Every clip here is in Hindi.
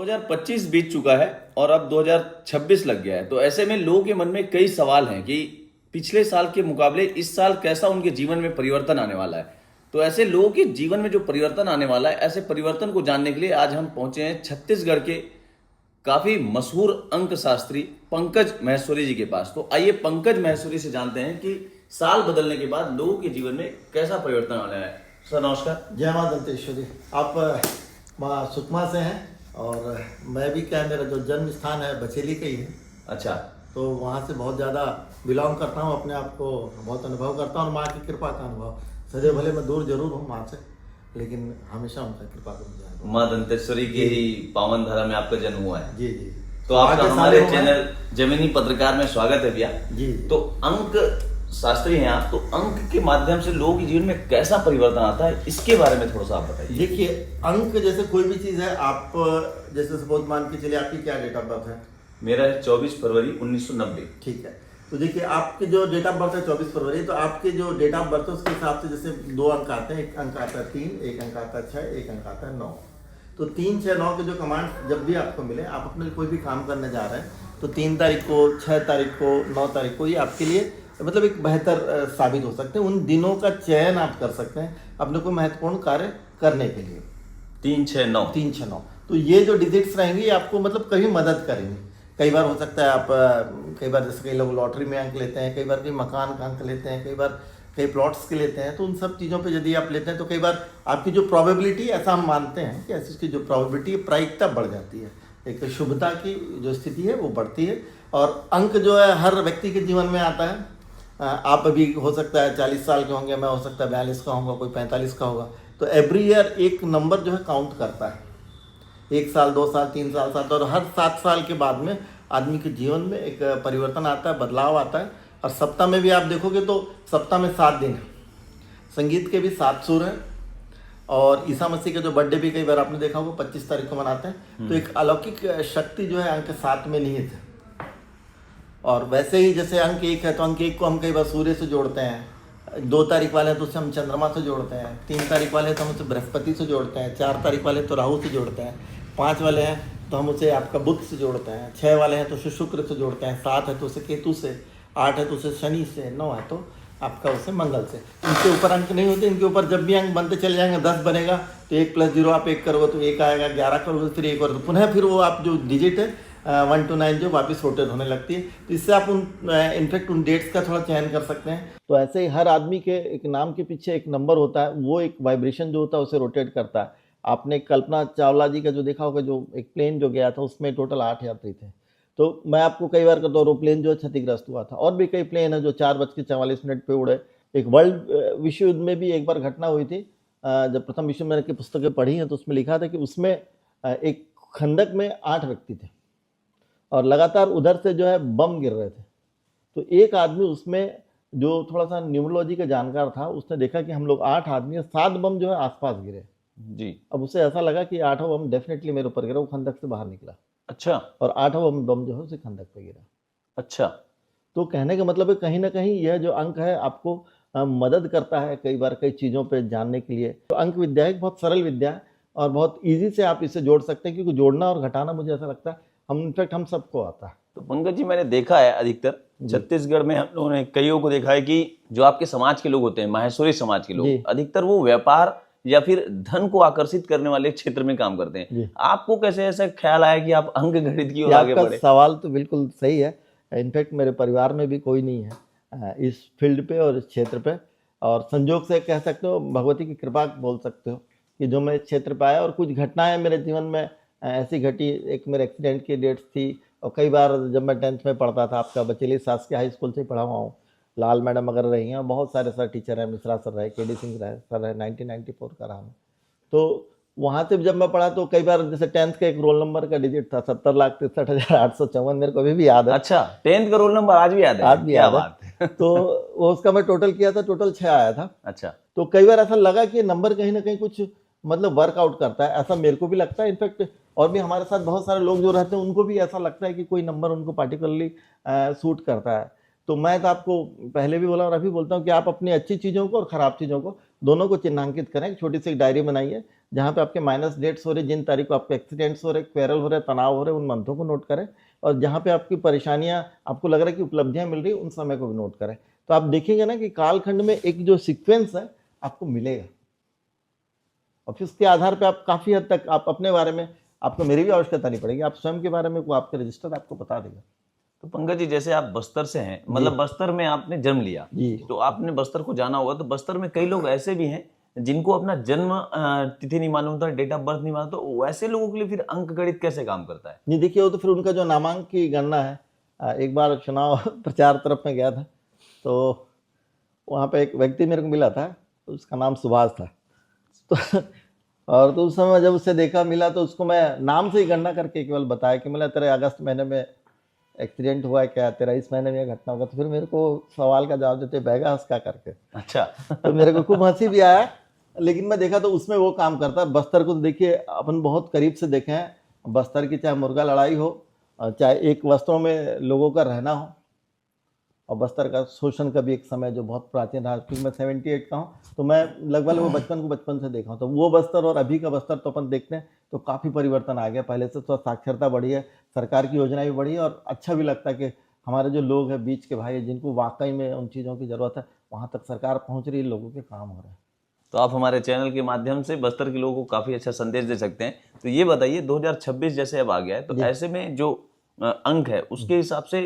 2025 बीत चुका है और अब 2026 लग गया है। तो ऐसे में लोगों के मन में कई सवाल हैं कि पिछले साल के मुकाबले इस साल कैसा उनके जीवन में परिवर्तन आने वाला है। तो ऐसे लोगों के जीवन में जो परिवर्तन आने वाला है, ऐसे परिवर्तन को जानने के लिए आज हम पहुंचे हैं छत्तीसगढ़ के काफी मशहूर अंक शास्त्री पंकज महेश्वरी जी के पास। तो आइए पंकज महेश्वरी से जानते हैं कि साल बदलने के बाद लोगों के जीवन में कैसा परिवर्तन आने वाला है। सर नमस्कार। जय मां दंतेश्वरी। आप माँ सुकमा से हैं और मैं भी क्या, मेरा जो जन्म स्थान है बचेली का ही है। अच्छा। तो वहाँ से बहुत ज़्यादा बिलोंग करता हूँ, अपने आप को बहुत अनुभव करता हूँ और माँ की कृपा का अनुभव। सदैव भले मैं दूर जरूर हूँ माँ से, लेकिन हमेशा उनका कृपा का मुझे माँ दंतेश्वरी की ही पावन धारा में आपका जन्म हुआ है। जी जी। तो आपका हमारे चैनल जमीनी पत्रकार में स्वागत है भैया जी। तो अंक शास्त्री हैं आप, तो अंक के माध्यम से लोगों के जीवन में कैसा परिवर्तन आता है, इसके बारे में थोड़ा सा आप बताइए। देखिए, अंक जैसे कोई भी चीज़ है, आप जैसे सपोज मान के चलिए आपकी क्या डेट ऑफ बर्थ है? मेरा है 24 फरवरी 1990। ठीक है। तो देखिए, आपके जो डेट ऑफ बर्थ है 24 फरवरी, तो आपके जो डेट ऑफ बर्थ है उसके हिसाब से जैसे दो अंक आते हैं। एक अंक आता है 3, एक अंक आता है 6, एक अंक आता है 9। तो 3, 6, 9 के जो कमांड जब भी आपको मिले, आप अपने लिए कोई भी काम करने जा रहे हैं तो 3 तारीख को, 6 तारीख को, 9 तारीख को, ये आपके लिए मतलब एक बेहतर साबित हो सकते हैं। उन दिनों का चयन आप कर सकते हैं अपने कोई महत्वपूर्ण कार्य करने के लिए। 3, 6, 9। 3, 6, 9। तो ये जो डिजिट्स रहेंगे ये आपको मतलब कभी मदद करेंगे। कई बार हो सकता है आप कई बार जैसे कई लोग लॉटरी में अंक लेते हैं, कई बार कई मकान का अंक लेते हैं, कई बार कई प्लॉट्स के लेते हैं। तो उन सब चीज़ों पे यदि आप लेते हैं तो कई बार आपकी जो प्रोबेबिलिटी, ऐसा हम मानते हैं कि ऐसी उसकी जो प्रोबेबिलिटी है, प्रायिकता बढ़ जाती है। एक शुभता की जो स्थिति है वो बढ़ती है। और अंक जो है हर व्यक्ति के जीवन में आता है। आप अभी हो सकता है 40 साल के होंगे, मैं हो सकता है 42 का होगा, कोई 45 का होगा। तो एवरी ईयर एक नंबर जो है काउंट करता है। 1 साल, 2 साल, 3 साल, 7, और हर 7 साल के बाद में आदमी के जीवन में एक परिवर्तन आता है, बदलाव आता है। और सप्ताह में भी आप देखोगे तो सप्ताह में 7 दिन है। संगीत के भी 7 सुर हैं। और ईसा मसीह का जो बर्थडे भी कई बार आपने देखा होगा 25 तारीख को मनाते हैं। तो एक अलौकिक शक्ति जो है अंक 7 में निहित है। और वैसे ही जैसे अंक 1 है तो अंक 1 को हम कई बार सूर्य से जोड़ते हैं। 2 तारीख वाले हैं तो उसे हम चंद्रमा से जोड़ते हैं। 3 तारीख वाले हैं तो हम उसे बृहस्पति से जोड़ते हैं। 4 तारीख वाले तो राहु से जोड़ते हैं। 5 वाले हैं तो हम उसे आपका बुध से जोड़ते हैं। 6 वाले हैं तो उसे शुक्र से जोड़ते हैं। 7 है तो उसे केतु से। 8 है तो उसे शनि से। 9 है तो आपका उसे मंगल से। इनके ऊपर अंक नहीं होते। इनके ऊपर जब भी अंक बनते चले जाएंगे, 10 बनेगा तो 1 + 0 आप 1 करोगे तो 1 आएगा, 11 करोगे फिर 1 और तो पुनः फिर वो आप जो डिजिट है 1 to 9 जो वापस रोटेट होने लगती है। तो इससे आप इनफेक्ट उन डेट्स का थोड़ा चयन कर सकते हैं। तो ऐसे ही हर आदमी के एक नाम के पीछे एक नंबर होता है, वो एक वाइब्रेशन जो होता है उसे रोटेट करता है। आपने कल्पना चावला जी का जो देखा होगा, जो एक प्लेन जो गया था उसमें टोटल 8 यात्री थे। तो मैं आपको कई बार कहता हूँ, वो प्लेन जो है क्षतिग्रस्त हुआ था। और भी कई प्लेन है जो 4:44 पे उड़े। एक वर्ल्ड विश्व युद्ध में भी एक बार घटना हुई थी। जब प्रथम विश्व युद्ध की पुस्तकें पढ़ी हैं तो उसमें लिखा था कि उसमें एक खंदक में 8 व्यक्ति थे और लगातार उधर से जो है बम गिर रहे थे। तो एक आदमी उसमें जो थोड़ा सा न्यूमरोलॉजी का जानकार था, उसने देखा कि हम लोग 8 आदमी हैं, 7 बम जो है आसपास गिरे जी। अब उसे ऐसा लगा कि 8वां बम डेफिनेटली मेरे ऊपर गिरा। वो खंदक से बाहर निकला। अच्छा। और 8वां बम जो है उसे खंदक पे गिरा। अच्छा। तो कहने का मतलब है कहीं ना कहीं यह जो अंक है आपको मदद करता है कई बार कई चीज़ों पे जानने के लिए। तो अंक विद्या एक बहुत सरल विद्या है और बहुत ईजी से आप इसे जोड़ सकते हैं, क्योंकि जोड़ना और घटाना मुझे ऐसा लगता है हम सबको आता है। तो पंकज जी, मैंने देखा है अधिकतर छत्तीसगढ़ में हम लोगों ने कईयों को देखा है कि जो आपके समाज के लोग होते हैं, माहेश्वरी समाज के लोग, अधिकतर वो व्यापार या फिर धन को आकर्षित करने वाले क्षेत्र में काम करते हैं। आपको कैसे ऐसा ख्याल आया कि आप अंक गणित की ओर आगे बढ़े? सवाल तो बिल्कुल सही है। इनफैक्ट मेरे परिवार में भी कोई नहीं है इस फील्ड पे और इस क्षेत्र पे। और संजोग से कह सकते हो, भगवती की कृपा बोल सकते हो कि जो मैं इस क्षेत्र पे आया। और कुछ घटनाएं मेरे जीवन में ऐसी घटी। एक मेरे एक्सीडेंट की डेट्स थी। और कई बार जब मैं 10th में पढ़ता था, आपका बचेली शासकीय हाई स्कूल से पढ़ा हुआ हूँ। लाल मैडम वगैरह रही हैं और बहुत सारे सर टीचर हैं। मिश्रा सर रहे, KD सिंह रहे, सर है, 1994 का रहा मैं। तो वहाँ से जब मैं पढ़ा तो कई बार जैसे 10th का एक रोल नंबर का डिजिट था 70,63,854, मेरे को अभी भी याद है। अच्छा, 10th का रोल नंबर आज भी याद है? आज भी याद है। तो वो उसका मैं टोटल किया था, टोटल 6 आया था। अच्छा। तो कई बार ऐसा लगा कि नंबर कहीं ना कहीं कुछ मतलब वर्कआउट करता है, ऐसा मेरे को भी लगता है। इनफैक्ट और भी हमारे साथ बहुत सारे लोग जो रहते हैं उनको भी ऐसा लगता है कि कोई नंबर उनको पार्टिकुलरली सूट करता है। तो मैं तो आपको पहले भी बोला और अभी बोलता हूँ कि आप अपनी अच्छी चीज़ों को और ख़राब चीज़ों को दोनों को चिन्हांकित करें। एक छोटी सी डायरी बनाइए, जहाँ पे आपके माइनस डेट्स हो रहे, जिन तारीख को आपके एक्सीडेंट्स हो रहे, क्वेरल हो रहे, तनाव हो रहे, उन मंथों को नोट करें। और जहाँ पे आपकी परेशानियाँ, आपको लग रहा है कि उपलब्धियाँ मिल रही है, उन समय को भी नोट करें। तो आप देखेंगे ना कि कालखंड में एक जो सीक्वेंस है आपको मिलेगा, और फिर उसके आधार पे आप काफ़ी हद तक आप अपने बारे में, आपको मेरी भी आवश्यकता नहीं पड़ेगी, आप स्वयं के बारे में, वो आपके रजिस्टर आपको बता देगा। तो पंकज जी, जैसे आप बस्तर से हैं, मतलब बस्तर में आपने जन्म लिया, जी। तो आपने बस्तर को जाना होगा। तो बस्तर में कई लोग ऐसे भी हैं जिनको अपना जन्म तिथि नहीं मालूम था, डेट ऑफ बर्थ नहीं मालूम, तो वैसे लोगों के लिए फिर अंक गणित कैसे काम करता है? नहीं देखिए, वो तो फिर उनका जो नामांक की गणना है, एक बार चुनाव प्रचार तरफ में गया था, तो वहाँ पे एक व्यक्ति मेरे को मिला था, तो उसका नाम सुभाष था। तो और तो उस समय जब उससे देखा, मिला, तो उसको मैं नाम से ही गणना करके केवल बताया कि मतलब तेरे अगस्त महीने में एक्सीडेंट हुआ है क्या, तेरा इस महीने में घटना होगा। तो फिर मेरे को सवाल का जवाब देते बैगा हंस का करके, अच्छा। तो मेरे को खूब हंसी भी आया। लेकिन मैं देखा तो उसमें वो काम करता है। बस्तर को तो देखिए अपन बहुत करीब से देखे हैं। बस्तर की चाहे मुर्गा लड़ाई हो, चाहे एक वस्त्रों में लोगों का रहना हो, और बस्तर का शोषण का भी एक समय जो बहुत प्राचीन रहा, क्योंकि मैं 78 का हूँ, तो मैं लगभग वो बचपन से देखा हूँ। तो वो बस्तर और अभी का बस्तर तो अपन देखते हैं तो काफ़ी परिवर्तन आ गया। पहले से तो साक्षरता बढ़ी है, सरकार की योजनाएं भी बढ़ी है, और अच्छा भी लगता है कि हमारे जो लोग हैं, बीच के भाई हैं, जिनको वाकई में उन चीज़ों की ज़रूरत है, वहाँ तक सरकार पहुँच रही है, लोगों के काम हो रहे हैं। तो आप हमारे चैनल के माध्यम से बस्तर के लोगों को काफी अच्छा संदेश दे सकते हैं। तो ये बताइए, 2026 जैसे अब आ गया है, तो ऐसे में जो अंक है उसके हिसाब से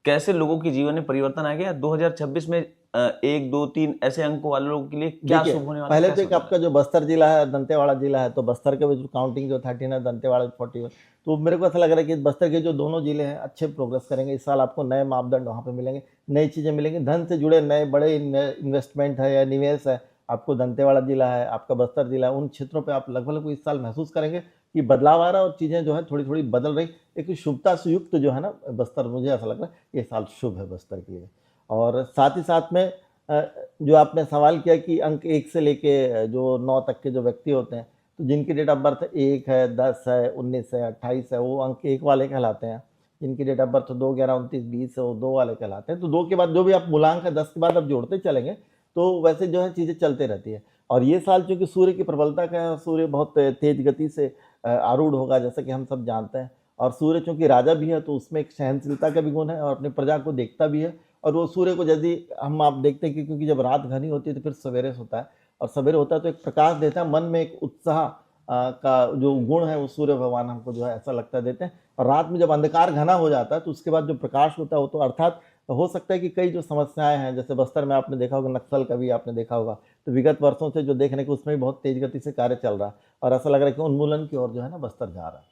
कैसे लोगों के जीवन में परिवर्तन आ गया? 2026 में 1, 2, 3 ऐसे अंकों वाले लोगों के लिए क्या देखिए, शुभ होने वाला है? पहले क्या तो एक आपका जो बस्तर जिला है, दंतेवाड़ा जिला है, तो बस्तर के जो काउंटिंग जो 13 है, दंतेवाड़ा 41, तो मेरे को ऐसा लग रहा है कि बस्तर के जो दोनों जिले हैं अच्छे प्रोग्रेस करेंगे। इस साल आपको नए मापदंड वहाँ पे मिलेंगे, नई चीज़ें मिलेंगी, धन से जुड़े नए बड़े इन्वेस्टमेंट है या निवेश है, आपको दंतेवाड़ा जिला है, आपका बस्तर जिला है, उन क्षेत्रों पर आप लगभग इस साल महसूस करेंगे कि बदलाव आ रहा है और चीज़ें जो है थोड़ी थोड़ी बदल रही। एक शुभता से युक्त जो है ना बस्तर, मुझे ऐसा लग रहा है ये साल शुभ है बस्तर के लिए। और साथ ही साथ में जो आपने सवाल किया कि अंक 1 से लेके जो 9 तक के जो व्यक्ति होते हैं, तो जिनकी डेट ऑफ बर्थ 1 है, 10 है, 19 है, 28 है, वो अंक 1 वाले कहलाते हैं। जिनकी डेट ऑफ बर्थ 2, 11, 29, 20 है, वो 2 वाले कहलाते हैं। तो 2 के बाद जो भी आप मूलांक है, 10 के बाद आप जोड़ते चलेंगे, तो वैसे जो है चीज़ें चलते रहती है। और ये साल चूँकि सूर्य की प्रबलता का है, सूर्य बहुत तेज गति से आरूढ़ होगा, जैसा कि हम सब जानते हैं। और सूर्य चूँकि राजा भी है, तो उसमें एक सहनशीलता का भी गुण है, और अपनी प्रजा को देखता भी है। और वो सूर्य को यदि हम आप देखते हैं कि क्योंकि जब रात घनी होती है तो फिर सवेरे होता है, और सवेरे होता है तो एक प्रकाश देता है, मन में एक उत्साह का जो गुण है वो सूर्य भगवान हमको जो है ऐसा लगता है देते हैं। और रात में जब अंधकार घना हो जाता है तो उसके बाद जो प्रकाश होता है वो तो अर्थात हो सकता है कि कई जो समस्याएं हैं, जैसे बस्तर में आपने देखा होगा, नक्सल का भी आपने देखा होगा, तो विगत वर्षों से जो देखने को उसमें भी बहुत तेज गति से कार्य चल रहा है, और ऐसा लग रहा है कि उन्मूलन की ओर जो है ना बस्तर जा रहा है।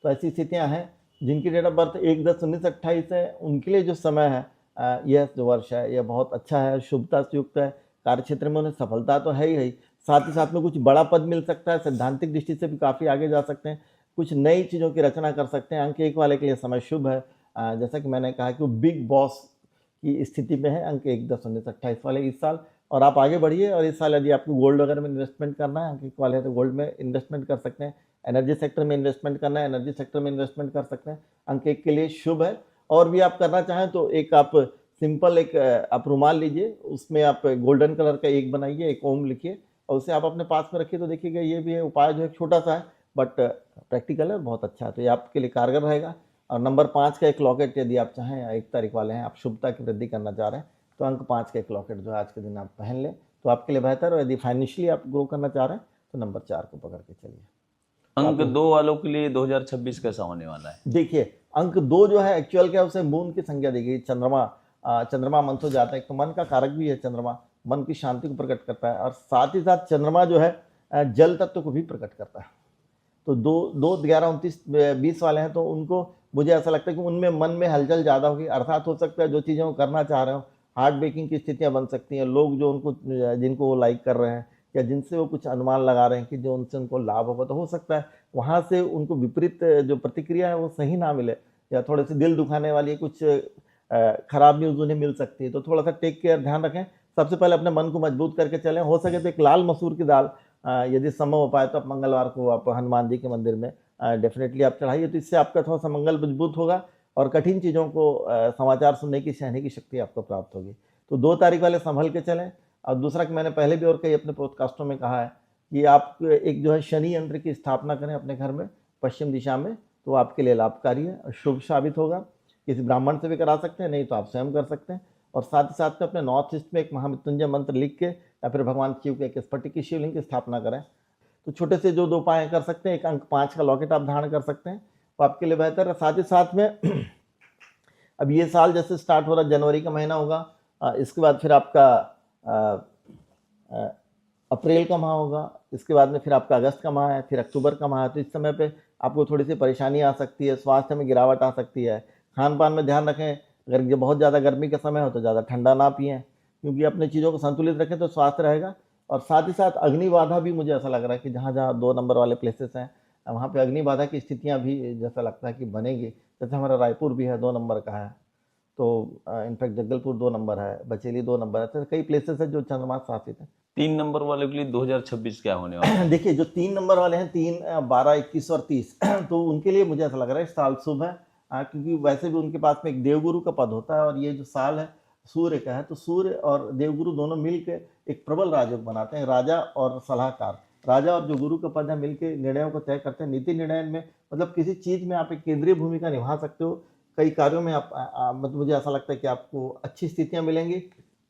तो ऐसी स्थितियां हैं। जिनकी डेट ऑफ बर्थ 1, 10, 19, 28 है, उनके लिए जो समय है, यह जो वर्ष है, यह बहुत अच्छा है, शुभता से युक्त है। कार्य क्षेत्र में उन्हें सफलता तो है ही, साथ ही साथ में कुछ बड़ा पद मिल सकता है, सैद्धांतिक दृष्टि से भी काफ़ी आगे जा सकते हैं, कुछ नई चीज़ों की रचना कर सकते हैं। अंक 1 वाले के लिए समय शुभ है। जैसा कि मैंने कहा कि वो बिग बॉस की स्थिति में है, अंक 1, 10, 19, 28 वाले इस साल। और आप आगे बढ़िए, और इस साल यदि आपको गोल्ड वगैरह में इन्वेस्टमेंट करना है, अंक 1 वाले है तो गोल्ड में इन्वेस्टमेंट कर सकते हैं। एनर्जी सेक्टर में इन्वेस्टमेंट करना है, एनर्जी सेक्टर में इन्वेस्टमेंट कर सकते हैं, अंक 1 के लिए शुभ है। और भी आप करना चाहें तो एक आप सिंपल एक आप रुमाल लीजिए, उसमें आप गोल्डन कलर का 1 बनाइए, एक ओम लिखिए, और उसे आप अपने पास में रखिए। तो देखिएगा ये भी है उपाय, जो है छोटा सा है बट प्रैक्टिकल है, बहुत अच्छा है, तो ये आपके लिए कारगर रहेगा। और नंबर 5 का एक लॉकेट यदि आप चाहें, या 1 तारीख वाले हैं, आप शुभता की वृद्धि करना चाह रहे हैं, तो अंक 5 का एक लॉकेट जो है आज के दिन आप पहन लें तो आपके लिए बेहतर है। और यदि फाइनेंशियली आप ग्रो करना चाह रहे हैं तो नंबर 4 को पकड़ के चलिए। अंक 2 वालों के लिए 2026 कैसा होने वाला है? देखिए, अंक 2 जो है एक्चुअल क्या है, उसे मून की संज्ञा दी गई। चंद्रमा मन से जाता है, तो मन का कारक भी है चंद्रमा, मन की शांति को प्रकट करता है, और साथ ही साथ चंद्रमा जो है जल तत्व को भी प्रकट करता है। तो 2, 11, 29, 20 वाले हैं, तो उनको मुझे ऐसा लगता है कि उनमें मन में हलचल ज़्यादा होगी, अर्थात हो सकता है जो चीज़ें वो करना चाह रहे हो, हार्ट ब्रेकिंग की स्थितियाँ बन सकती हैं। लोग जो उनको जिनको वो लाइक कर रहे हैं, या जिनसे वो कुछ अनुमान लगा रहे हैं कि जो उनसे उनको लाभ होगा, तो हो सकता है वहाँ से उनको विपरीत जो प्रतिक्रिया है वो सही ना मिले, या थोड़े से दिल दुखाने वाली कुछ खराब न्यूज़ उन्हें मिल सकती है। तो थोड़ा सा टेक केयर, ध्यान रखें। सबसे पहले अपने मन को मजबूत करके चलें। हो सके तो एक लाल मसूर की दाल, यदि संभव हो पाए तो आप मंगलवार को आप हनुमान जी के मंदिर में डेफिनेटली आप चढ़ाइए, तो इससे आपका थोड़ा सा मंगल मजबूत होगा, और कठिन चीज़ों को समाचार सुनने की, सहने की शक्ति आपको प्राप्त होगी। तो 2 तारीख वाले संभल के चलें। और दूसरा कि मैंने पहले भी और कई अपने पॉडकास्टों में कहा है कि आप एक जो है शनि यंत्र की स्थापना करें अपने घर में पश्चिम दिशा में, तो आपके लिए लाभकारी है और शुभ साबित होगा। किसी ब्राह्मण से भी करा सकते हैं, नहीं तो आप स्वयं कर सकते हैं। और साथ ही साथ में अपने नॉर्थ ईस्ट में एक महामृत्युंजय मंत्र लिख के या फिर भगवान शिव के एक स्फटिक की शिवलिंग की स्थापना करें। तो छोटे से जो 2 उपाय कर सकते हैं, एक अंक 5 का लॉकेट आप धारण कर सकते हैं, वो आपके लिए बेहतर है। साथ ही साथ में अब ये साल जैसे स्टार्ट हो रहा है, जनवरी का महीना होगा, इसके बाद फिर आपका अप्रैल का माह होगा, इसके बाद में फिर आपका अगस्त का माह है, फिर अक्टूबर का माह है। तो इस समय पे आपको थोड़ी सी परेशानी आ सकती है, स्वास्थ्य में गिरावट आ सकती है। खान पान में ध्यान रखें, अगर ये बहुत ज़्यादा गर्मी का समय हो तो ज़्यादा ठंडा ना पिएं, क्योंकि अपने चीज़ों को संतुलित रखें तो स्वास्थ्य रहेगा। और साथ ही साथ अग्नि बाधा भी मुझे ऐसा लग रहा है कि जहाँ जहाँ 2 नंबर वाले प्लेसेस हैं, वहाँ पे अग्नि बाधा की स्थितियाँ भी जैसा लगता है कि बनेगी। जैसे हमारा रायपुर भी है, 2 नंबर का है, तो इनफैक्ट जगदलपुर 2 नंबर है, बचेली 2 नंबर है, तो कई प्लेसेस है जो चंद्रमा शासित है। 3 नंबर वाले के लिए 2026 क्या होने वाला है? देखिए, जो 3 नंबर वाले हैं, 3, 12, 21 और 30 तो उनके लिए मुझे ऐसा लग रहा है इस साल शुभ है, क्योंकि वैसे भी उनके पास में एक देवगुरु का पद होता है और ये जो साल है सूर्य का है, तो सूर्य और देवगुरु दोनों मिलकर एक प्रबल राजयोग बनाते हैं। राजा और सलाहकार, राजा और जो गुरु का पद है मिलकर निर्णयों को तय करते हैं। नीति निर्णय में मतलब किसी चीज़ में आप एक केंद्रीय भूमिका निभा सकते हो। कई कार्यों में आप मतलब मुझे ऐसा लगता है कि आपको अच्छी स्थितियाँ मिलेंगी।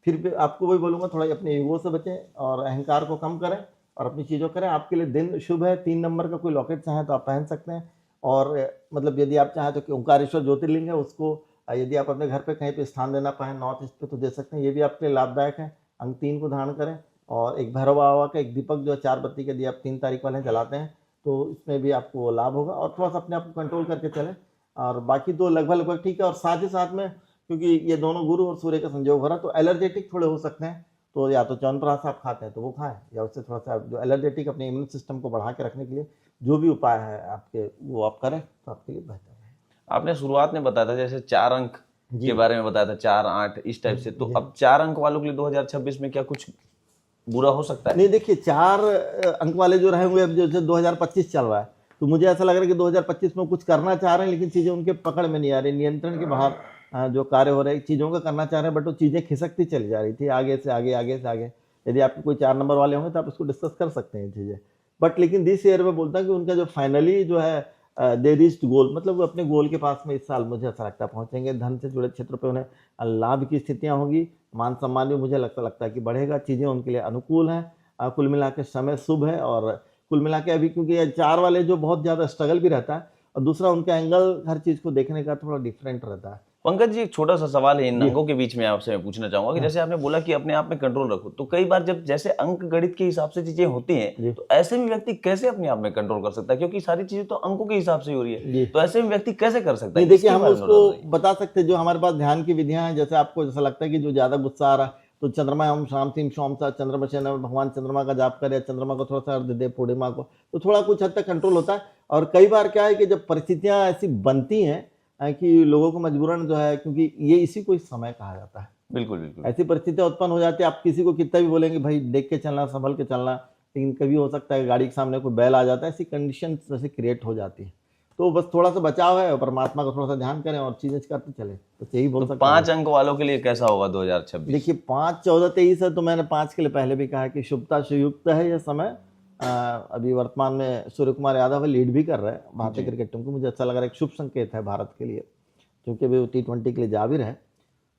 फिर भी आपको वही बोलूँगा, थोड़ा अपने ईगो से बचें और अहंकार को कम करें और अपनी चीज़ों करें। आपके लिए दिन शुभ है। 3 नंबर का कोई लॉकेट चाहें तो आप पहन सकते हैं। और मतलब यदि आप चाहें तो कि ओंकारेश्वर ज्योतिर्लिंग है, उसको यदि आप अपने घर पे कहीं पे स्थान देना पाएँ नॉर्थ ईस्ट पे तो दे सकते हैं, ये भी आपके लिए लाभदायक है। अंक 3 को धारण करें और एक भैरव बाबा का एक दीपक जो 4 बत्ती के यदि आप 3 तारीख वाले जलाते हैं तो इसमें भी आपको लाभ होगा। और थोड़ा सा अपने आप को कंट्रोल करके चलें और बाकी तो लगभग ठीक है। और साथ ही साथ में क्योंकि ये दोनों गुरु और सूर्य का संयोग हो रहा है तो एलर्जेटिक थोड़े हो सकते हैं, तो या तो च्यवनप्राश आप खाते हैं तो वो खाएं, या उससे थोड़ा सा जो एलर्जेटिक अपने इम्यून सिस्टम को बढ़ा के रखने के लिए जो भी उपाय है आपके वो आप करें तो आपके लिए बेहतर है। आपने शुरुआत में बताया था जैसे 4 अंक के बारे में बताया था, 4, 8 इस टाइप से, तो अब 4 अंक वालों के लिए 2026 में क्या कुछ बुरा हो सकता है? नहीं, देखिए 4 अंक वाले जो रहे हुए, अब जो 2025 चल रहा है तो मुझे ऐसा लग रहा है कि 2025 में कुछ करना चाह रहे हैं लेकिन चीज़ें उनके पकड़ में नहीं आ रही, नियंत्रण के बाहर जो कार्य हो रहे हैं, चीज़ों का करना चाह रहे हैं बट वो चीज़ें खिसकती चली जा रही थी आगे से आगे, आगे से आगे। यदि आपके कोई 4 नंबर वाले होंगे तो आप इसको डिस्कस कर सकते हैं चीज़ें। बट लेकिन दिस ईयर में बोलता हूँ कि उनका जो फाइनली जो है दे रीच्ड गोल, मतलब वो अपने गोल के पास में इस साल मुझे ऐसा लगता है पहुँचेंगे। धन से जुड़े क्षेत्र पे उन्हें लाभ की स्थितियाँ होंगी, मान सम्मान भी मुझे लगता है कि बढ़ेगा, चीज़ें उनके लिए अनुकूल हैं। कुल मिला के समय शुभ है। और कुल मिला के अभी क्योंकि ये 4 वाले जो बहुत ज़्यादा स्ट्रगल भी रहता है और दूसरा उनका एंगल हर चीज़ को देखने का थोड़ा डिफरेंट रहता है। पंकज जी, एक छोटा सा सवाल है इन अंकों के बीच में आपसे मैं पूछना चाहूंगा कि जैसे आपने बोला कि अपने आप में कंट्रोल रखो, तो कई बार जब जैसे अंक गणित के हिसाब से चीजें होती हैं तो ऐसे में व्यक्ति कैसे अपने आप में कंट्रोल कर सकता है, क्योंकि सारी चीजें तो अंकों के हिसाब से हो रही है, तो ऐसे में व्यक्ति कैसे कर सकता है? देखिए, हम उसको बता सकते हैं, जो हमारे पास ध्यान की विधियां हैं। जैसे आपको जैसा लगता है कि जो ज्यादा गुस्सा आ रहा है तो चंद्रमा हम शाम सिंह सोम सा चंद्रमा चैनल भगवान चंद्रमा का जाप करे, चंद्रमा को थोड़ा सा अर्घ दे, पूर्णिमा को, तो थोड़ा कुछ हद तक कंट्रोल होता है। और कई बार क्या है कि जब परिस्थितियां ऐसी बनती हैं कि लोगों को मजबूरन जो है, क्योंकि ये इसी को इस समय कहा जाता है, बिल्कुल बिल्कुल ऐसी परिस्थितियां उत्पन्न हो जाती है। आप किसी को कितना भी बोलेंगे भाई देख के चलना, संभल के चलना, लेकिन कभी हो सकता है गाड़ी के सामने कोई बैल आ जाता है, ऐसी कंडीशन जैसे क्रिएट हो जाती है। तो बस थोड़ा सा बचाव है और परमात्मा का थोड़ा सा ध्यान करें और चीजें करते चले, तो यही बोल सकते हैं। 5 अंक वालों के लिए कैसा होगा 2026? देखिए 5, 14, 23 है तो मैंने 5 के लिए पहले भी कहा कि शुभता से युक्त है यह समय। अभी वर्तमान में सूर्य कुमार यादव लीड भी कर रहे हैं भारतीय क्रिकेट टीम को। मुझे अच्छा लग रहा है, एक शुभ संकेत है भारत के लिए, क्योंकि अभी वो T20 के लिए जा भी रहे।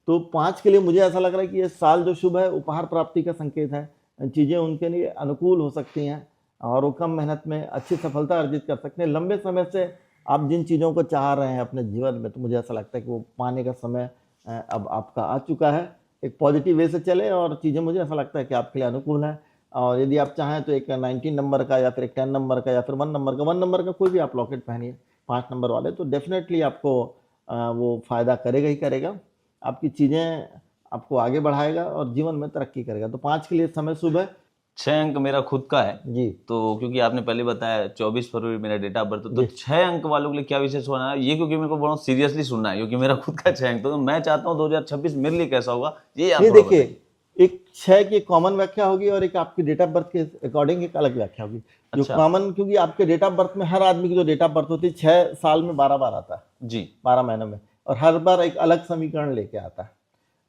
तो 5 के लिए मुझे ऐसा लग रहा है कि ये साल जो शुभ है उपहार प्राप्ति का संकेत है। चीज़ें उनके लिए अनुकूल हो सकती हैं और वो कम मेहनत में अच्छी सफलता अर्जित कर सकते हैं। लंबे समय से आप जिन चीज़ों को चाह रहे हैं अपने जीवन में, तो मुझे ऐसा लगता है कि वो पाने का समय अब आपका आ चुका है। एक पॉजिटिव वे से चले और चीज़ें मुझे ऐसा लगता है कि आपके लिए अनुकूल है। और यदि आप चाहें तो एक 19 नंबर का या फिर एक 10 नंबर का या फिर 1 नंबर का कोई भी आप लॉकेट पहनिए 5 नंबर वाले, तो डेफिनेटली आपको वो फ़ायदा करेगा ही करेगा। आपकी चीज़ें आपको आगे बढ़ाएगा और जीवन में तरक्की करेगा। तो 5 के लिए समय शुभ है। 6 अंक मेरा खुद का है जी। तो क्योंकि आपने पहले बताया 24 फरवरी मेरा डेट ऑफ बर्थ, तो 6 अंक वालों के लिए क्या विशेष होना है ये, क्योंकि मेरे को बहुत सीरियसली सुनना है, क्योंकि मेरा खुद का 6 अंक, तो मैं चाहता हूँ 2026 मेरे लिए कैसा होगा ये देखिए, एक 6 की कॉमन व्याख्या होगी और एक आपकी डेट ऑफ बर्थ के अकॉर्डिंग एक अलग व्याख्या होगी। जो कॉमन, क्योंकि आपके डेट ऑफ बर्थ में हर आदमी की जो डेट ऑफ बर्थ होती है 6 साल में 12 बार आता है जी, 12 महीनों में, और हर बार एक अलग समीकरण लेके आता है।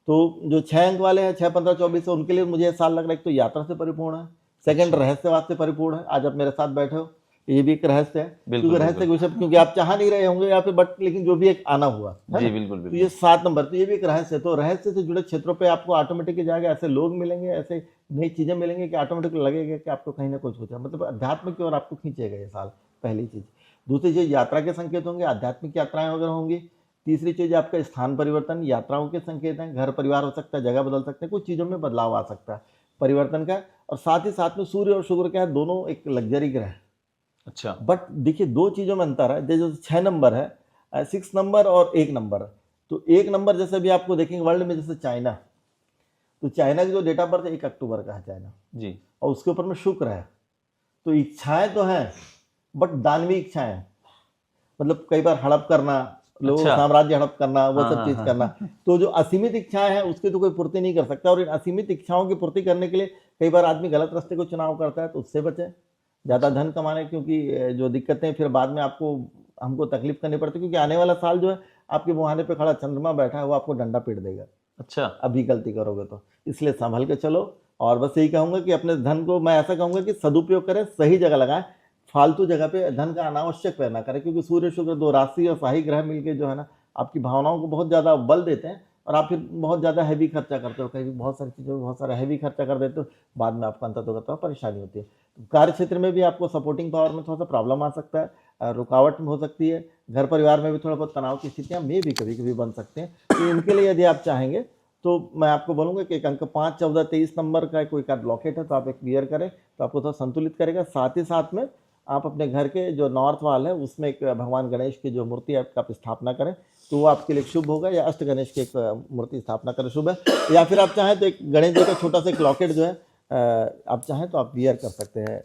तो जो 6 अंक वाले हैं 6, 15, 24 उनके लिए मुझे साल लग रहा है, एक तो यात्रा से परिपूर्ण है, सेकंड रहस्यवाद से परिपूर्ण है। आज आप मेरे साथ बैठे हो, ये भी एक रहस्य है, बिल्कुल, क्योंकि रहस्य के विषय क्योंकि आप चाह नहीं रहे होंगे या फिर बट लेकिन जो भी एक आना हुआ है जी ना? बिल्कुल तो बिल्कुल। ये 7 नंबर, तो ये भी एक रहस्य है। तो रहस्य से जुड़े क्षेत्रों पे आपको ऑटोमेटिक जाएगा, ऐसे लोग मिलेंगे, ऐसे नई चीजें मिलेंगी कि ऑटोमेटिक लगेगा कि आपको कहीं ना कुछ होता है, मतलब अध्यात्म की ओर आपको खींचेगा ये साल, पहली चीज। दूसरी चीज यात्रा के संकेत होंगे, आध्यात्मिक यात्राएं वगैरह होंगी। तीसरी चीज आपका स्थान परिवर्तन, यात्राओं के संकेत हैं, घर परिवार हो सकता है, जगह बदल सकते हैं, कुछ चीजों में बदलाव आ सकता है परिवर्तन का। और साथ ही साथ में सूर्य और शुक्र क्या है, दोनों एक लग्जरी ग्रह है। अच्छा बट देखिए 2 चीज़ों में अंतर है, जैसे 6 नंबर है, 6 नंबर और 1 नंबर। तो 1 नंबर जैसे भी आपको देखेंगे वर्ल्ड में, जैसे चाइना, तो चाइना की जो डेट ऑफ बर्थ 1 अक्टूबर का है चाइना, जी और उसके ऊपर में शुक्र है। तो इच्छाएं तो हैं बट दानवी इच्छाएं हैं। मतलब कई बार हड़प करना, लोगों का अच्छा। साम्राज्य हड़प करना, वो हाँ, सब हाँ, चीज हाँ। करना। तो जो असीमित इच्छाएं हैं उसकी तो कोई पूर्ति नहीं कर सकता, और इन असीमित इच्छाओं की पूर्ति करने के लिए कई बार आदमी गलत रास्ते को चुनाव करता है, तो उससे बचें ज़्यादा धन कमाने, क्योंकि जो दिक्कतें फिर बाद में आपको हमको तकलीफ करनी पड़ती है, क्योंकि आने वाला साल जो है आपके मुहाने पे खड़ा चंद्रमा बैठा है, वो आपको डंडा पीट देगा अच्छा अभी गलती करोगे तो। इसलिए संभल के चलो, और बस यही कहूंगा कि अपने धन को मैं ऐसा कहूंगा कि सदुपयोग करें, सही जगह लगाएं, फालतू जगह पे धन का अनावश्यक व्यय ना करें, क्योंकि सूर्य शुक्र 2 राशि और शाही ग्रह मिलके जो है ना आपकी भावनाओं को बहुत ज़्यादा बल देते हैं, और आप फिर बहुत ज़्यादा हैवी खर्चा करते हो, कहीं बहुत सारी चीज़ों में बहुत सारा हैवी खर्चा कर देते हो, बाद में आपको अंत तो परेशानी होती है। तो कार्य क्षेत्र में भी आपको सपोर्टिंग पावर में थोड़ा सा प्रॉब्लम आ सकता है, रुकावट हो सकती है, घर परिवार में भी थोड़ा बहुत तनाव की स्थितियाँ में भी कभी कभी बन सकते हैं। तो इनके लिए यदि आप चाहेंगे तो मैं आपको बोलूँगा कि एक अंक 5, 14, 23 नंबर का कोई का ब्लॉकेट है तो आप एक क्लियर करें, तो आपको थोड़ा संतुलित करेगा। साथ ही साथ में आप अपने घर के जो नॉर्थ वाल है उसमें एक भगवान गणेश की जो मूर्ति है आप स्थापना करें, तो वो आपके लिए शुभ होगा। या अष्ट गणेश की एक मूर्ति स्थापना करें, शुभ है। या फिर आप चाहें तो एक गणेश जी का छोटा सा एक लॉकेट जो है आप चाहें तो आप वियर कर सकते हैं,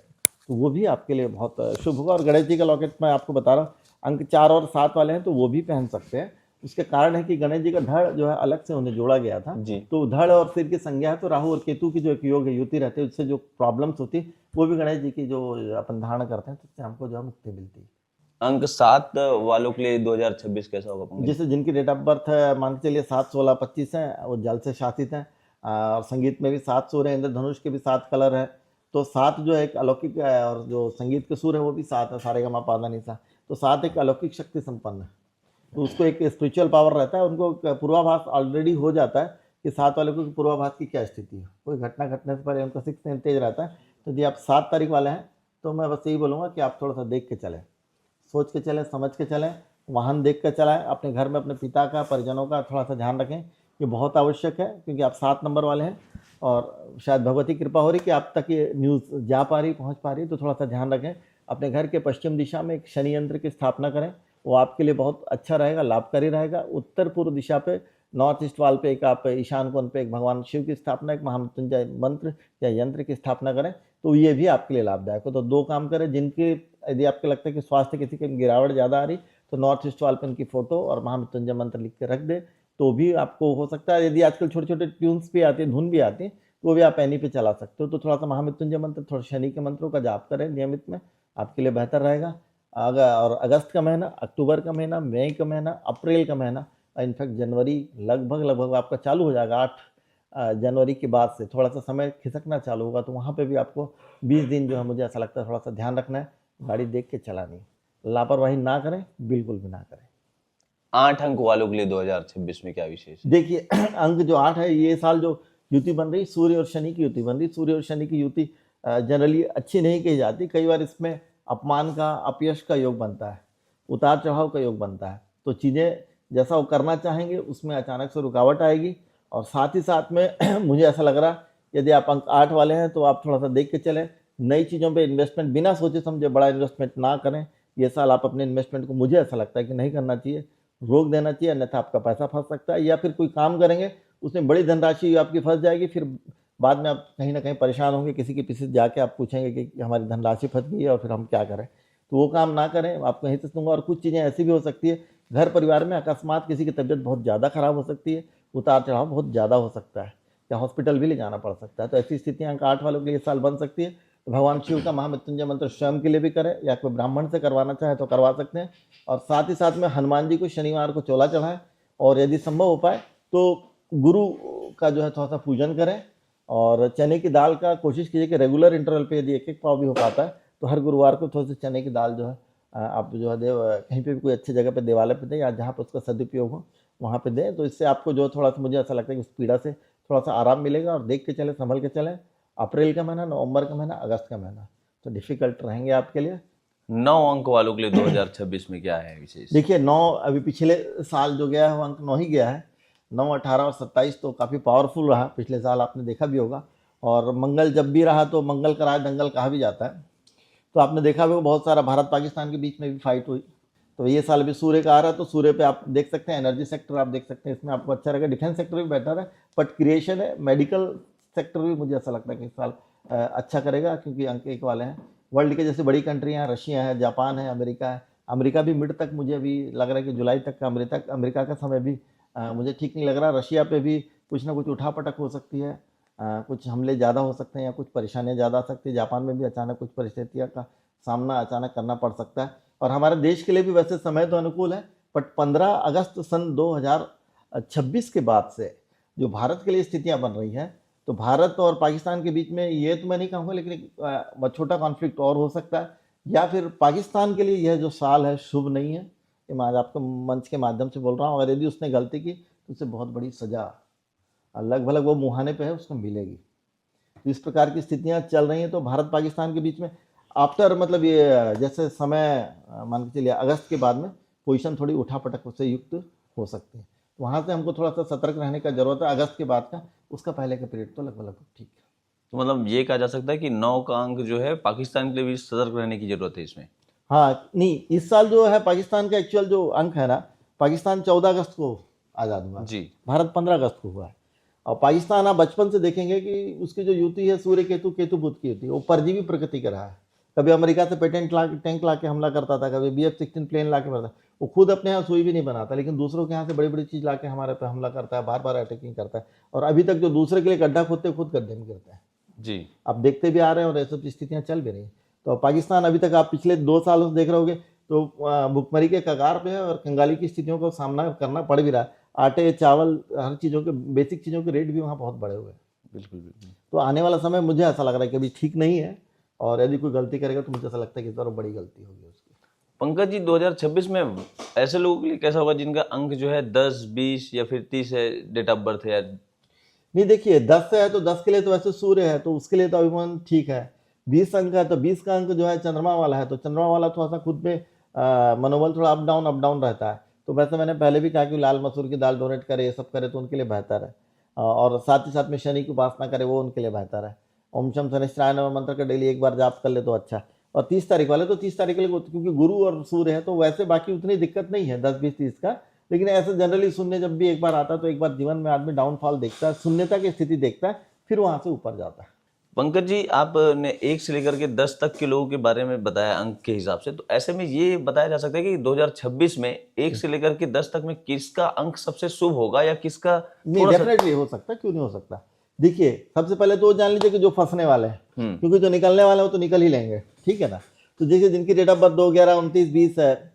तो वो भी आपके लिए बहुत शुभ होगा। और गणेश जी का लॉकेट मैं आपको बता रहा हूँ, अंक 4 और 7 वाले हैं तो वो भी पहन सकते हैं। उसके कारण है कि गणेश जी का धड़ जो है अलग से उन्हें जोड़ा गया था, जी तो धड़ और सिर की संज्ञा है, तो राहु और केतु की जो एक योग है, युति रहते हैं, उससे जो प्रॉब्लम्स होती वो भी गणेश जी की जो अपन धारण करते हैं तो उससे हमको जो है मुक्ति मिलती है। अंक 7 वालों के लिए 2026 कैसा होगा पंकज? जैसे जिनकी डेट ऑफ बर्थ है मान के चलिए 7, 16, 25 हैं, वो जल से शासित हैं, और संगीत में भी 7 सूर हैं, इंद्रधनुष के भी 7 कलर है, तो 7 जो है एक अलौकिक है, और जो संगीत के सूर है वो भी 7 है, सारेगामा पाधा निसा, तो 7 एक अलौकिक शक्ति संपन्न है। तो उसको एक स्पिरिचुअल पावर रहता है, उनको पूर्वाभास ऑलरेडी हो जाता है कि 7 वाले को पूर्वाभास की क्या स्थिति है, कोई घटना घटने से पहले उनका 6th सेंस तेज रहता है। तो यदि आप 7 तारीख वाले हैं तो मैं बस यही बोलूँगा कि आप थोड़ा सा देख के चलें, सोच के चलें, समझ के चलें, वाहन देख कर चलाएं, अपने घर में अपने पिता का, परिजनों का थोड़ा सा ध्यान रखें, ये बहुत आवश्यक है, क्योंकि आप 7 नंबर वाले हैं और शायद भगवती कृपा हो रही कि आप तक ये न्यूज़ जा पा रही, पहुंच पा रही, तो थोड़ा सा ध्यान रखें। अपने घर के पश्चिम दिशा में एक शनि यंत्र की स्थापना करें, वो आपके लिए बहुत अच्छा रहेगा, लाभकारी रहेगा। उत्तर पूर्व दिशा पे नॉर्थ ईस्ट वाल पे एक आप ईशान कोण पे एक भगवान शिव की स्थापना, एक महामृत्युंजय मंत्र या यंत्र की स्थापना करें, तो ये भी आपके लिए लाभदायक हो। तो 2 काम करें, जिनके यदि आपको लगता है कि स्वास्थ्य किसी की गिरावट ज़्यादा आ रही, तो नॉर्थ ईस्ट वाल पे उनकी फोटो और महामृत्युंजय मंत्र लिख के रख दे, तो भी आपको हो सकता है। यदि आजकल छोटे छोटे ट्यून्स भी आती हैं, धुन भी आती है, तो वो भी आप एनी पे चला सकते हो। तो थोड़ा सा महामृत्युंजय मंत्र, थोड़ा शनि के मंत्रों का जाप करें नियमित में, आपके लिए बेहतर रहेगा। और अगस्त का महीना, अक्टूबर का महीना, मई का महीना, अप्रैल का महीना, इनफैक्ट जनवरी लगभग आपका चालू हो जाएगा। 8 जनवरी के बाद से थोड़ा सा समय खिसकना चालू होगा, तो वहाँ पे भी आपको 20 दिन जो है मुझे ऐसा लगता है थोड़ा सा ध्यान रखना है, गाड़ी देख के चलानी, लापरवाही ना करें, बिल्कुल भी ना करें। 8 अंक वालों के लिए 2026 में क्या विशेष है? देखिए अंक जो 8 है, ये साल जो युति बन रही, सूर्य और शनि की युति बन रही। सूर्य और शनि की युति जनरली अच्छी नहीं कही जाती, कई बार इसमें अपमान का, अपयश का योग बनता है, उतार चढ़ाव का योग बनता है। तो चीज़ें जैसा वो करना चाहेंगे उसमें अचानक से रुकावट आएगी। और साथ ही साथ में मुझे ऐसा लग रहा, यदि आप अंक 8 वाले हैं तो आप थोड़ा सा देख के चलें, नई चीज़ों पे इन्वेस्टमेंट बिना सोचे समझे बड़ा इन्वेस्टमेंट ना करें। ये साल आप अपने इन्वेस्टमेंट को, मुझे ऐसा लगता है कि नहीं करना चाहिए, रोक देना चाहिए, अन्यथा आपका पैसा फंस सकता है। या फिर कोई काम करेंगे उसमें बड़ी धनराशि आपकी फंस जाएगी, फिर बाद में आप कहीं ना कहीं परेशान होंगे, किसी के पीछे जाके आप पूछेंगे कि हमारी धनराशि फंस गई है और फिर हम क्या करें। तो वो काम ना करें, आपको यहीं से दूंगा। और कुछ चीज़ें ऐसी भी हो सकती है, घर परिवार में अकस्मात किसी की तबीयत बहुत ज़्यादा खराब हो सकती है, उतार चढ़ाव बहुत ज़्यादा हो सकता है, या हॉस्पिटल भी ले जाना पड़ सकता है। तो ऐसी स्थितियाँ अंक 8 वालों के लिए इस साल बन सकती है। तो भगवान शिव का महामृत्युंजय मंत्र स्वयं के लिए भी करें, या कोई ब्राह्मण से करवाना चाहे तो करवा सकते हैं। और साथ ही साथ में हनुमान जी को शनिवार को चोला चढ़ाएं, और यदि संभव हो पाए तो गुरु का जो है थोड़ा सा पूजन करें। और चने की दाल का कोशिश कीजिए कि रेगुलर इंटरवल पे यदि एक एक पाव भी हो पाता है तो हर गुरुवार को थोड़ी सी चने की दाल जो है आप जो है कहीं पे भी कोई अच्छी जगह पे दिवाले पे दें या जहाँ पर उसका सदुपयोग हो वहाँ पे दें, तो इससे आपको जो थोड़ा सा मुझे ऐसा लगता है कि उस पीड़ा से थोड़ा सा आराम मिलेगा। और देख के चले, संभल के चलें। अप्रैल का महीना, नवंबर का महीना, अगस्त का महीना तो डिफ़िकल्ट रहेंगे आपके लिए। 9 अंक वालों के लिए 2026 में क्या है विशेष? देखिए 9 अभी पिछले साल जो गया है वो अंक 9 ही गया है। 9, 18 और 27 तो काफ़ी पावरफुल रहा, पिछले साल आपने देखा भी होगा। और मंगल जब भी रहा तो मंगल का राज दंगल कहा भी जाता है। तो आपने देखा भी होगा बहुत सारा भारत पाकिस्तान के बीच में भी फाइट हुई। तो ये साल भी सूर्य का आ रहा है, तो सूर्य पे आप देख सकते हैं, एनर्जी सेक्टर आप देख सकते हैं, इसमें आपको अच्छा रहेगा। डिफेंस सेक्टर भी बेटर है, बट क्रिएशन है, मेडिकल सेक्टर भी मुझे ऐसा लगता है कि इस साल अच्छा करेगा, क्योंकि अंक 1 वाले हैं। वर्ल्ड के जैसे बड़ी कंट्रियाँ हैं, रशिया है, जापान है, अमेरिका है। अमेरिका भी मिड तक मुझे अभी लग रहा है कि जुलाई तक का अमेरिका का समय भी मुझे ठीक नहीं लग रहा। रशिया पे भी कुछ ना कुछ उठापटक हो सकती है, कुछ हमले ज़्यादा हो सकते हैं या कुछ परेशानियाँ ज़्यादा आ सकती है। जापान में भी अचानक कुछ परिस्थितियों का सामना अचानक करना पड़ सकता है। और हमारे देश के लिए भी वैसे समय तो अनुकूल है, बट 15 अगस्त सन 2026 के बाद से जो भारत के लिए स्थितियां बन रही हैं, तो भारत और पाकिस्तान के बीच में ये तो मैं नहीं कहूँगा, लेकिन एक छोटा कॉन्फ्लिक्ट और हो सकता है। या फिर पाकिस्तान के लिए यह जो साल है शुभ नहीं है, ये मैं आज आपको मंच के माध्यम से बोल रहा हूँ। अगर यदि उसने गलती की तो उसे बहुत बड़ी सजा लगभग वो मुहाने पे है उसको मिलेगी। तो इस प्रकार की स्थितियां चल रही हैं। तो भारत पाकिस्तान के बीच में आफ्टर मतलब ये जैसे समय मान के चलिए अगस्त के बाद में पोजीशन थोड़ी उठापटक से युक्त हो सकती है। तो वहाँ से हमको थोड़ा सा सतर्क रहने का जरूरत है। अगस्त के बाद का, उसका पहले का पीरियड तो लगभग ठीक है। तो मतलब ये कहा जा सकता है कि 9 का अंक जो है पाकिस्तान के लिए भी सतर्क रहने की जरूरत है इसमें। हाँ, नहीं, इस साल जो है पाकिस्तान का एक्चुअल जो अंक है ना, पाकिस्तान 14 अगस्त को आज़ाद हुआ, जी। भारत 15 अगस्त को हुआ है। और पाकिस्तान आप बचपन से देखेंगे कि उसकी जो युति है सूर्य केतु केतु बुध की युति, वो परजीवी प्रकृति का रहा है। कभी अमेरिका से पेटेंट टैंक ला के हमला करता था, कभी BF-16 प्लेन ला के मारता। वो खुद अपने यहाँ सुई भी नहीं बनाता, लेकिन दूसरों के यहाँ से बड़ी बड़ी चीज़ ला के हमारे पे हमला करता है, बार बार अटैकिंग करता है। और अभी तक जो दूसरे के लिए गड्ढा खोदते खुद गड्ढे में गिरता है। जी। आप देखते भी आ रहे हैं और ये सब स्थितियाँ चल भी रही हैं। तो पाकिस्तान अभी तक आप पिछले 2 सालों से देख रहे होगे तो भुखमरी के कगार पे है और कंगाली की स्थितियों को सामना करना पड़ भी रहा है। आटे, चावल, हर चीज़ों के बेसिक चीज़ों के रेट भी वहाँ बहुत बढ़े हुए हैं। बिल्कुल बिल्कुल। तो आने वाला समय मुझे ऐसा लग रहा है कि अभी ठीक नहीं है, और यदि कोई गलती करेगा तो मुझे ऐसा लगता है कि इस बार बड़ी गलती होगी उसकी। पंकज जी, 2026 में ऐसे लोगों के लिए कैसा होगा जिनका अंक जो है 10, 20 या फिर 30 है, डेट ऑफ बर्थ है? नहीं, देखिए 10 से है तो 10 के लिए तो वैसे सूर्य है, तो उसके लिए तो अभिमान ठीक है। 20 अंक है तो 20 का अंक जो है चंद्रमा वाला है, तो चंद्रमा वाला थोड़ा सा खुद में मनोबल थोड़ा अप डाउन रहता है। तो वैसे मैंने पहले भी कहा कि लाल मसूर की दाल डोनेट करे, ये सब करे तो उनके लिए बेहतर है। और साथ ही साथ में शनि की उपासना करे, वो उनके लिए बेहतर है। ओम शम शनिश्चराय नमः मंत्र का डेली एक बार जाप कर ले तो अच्छा। और 30 तारीख वाले तो 30 तारीख के लिए, क्योंकि गुरु और सूर्य है तो वैसे बाकी उतनी दिक्कत नहीं है 10, 20, 30 का। लेकिन ऐसे जनरली शून्य जब भी एक बार आता है तो एक बार जीवन में आदमी डाउनफॉल देखता है, शून्यता की स्थिति देखता है, फिर वहां से ऊपर जाता है। पंकज जी, आपने 1 से लेकर के 10 तक के लोगों के बारे में बताया अंक के हिसाब से, तो ऐसे में ये बताया जा सकता है कि 2026 में 1 से लेकर के 10 तक में किसका अंक सबसे शुभ होगा या किसका नहीं, थोड़ा सा? डेफिनेटली हो सकता है, क्यों नहीं हो सकता। देखिए सबसे पहले तो जान लीजिए कि जो फंसने वाले हैं, क्योंकि जो निकलने वाले हैं वो तो निकल ही लेंगे, ठीक है ना। तो जैसे जिनकी डेट ऑफ बर्थ 2, 11, 29, 20 है,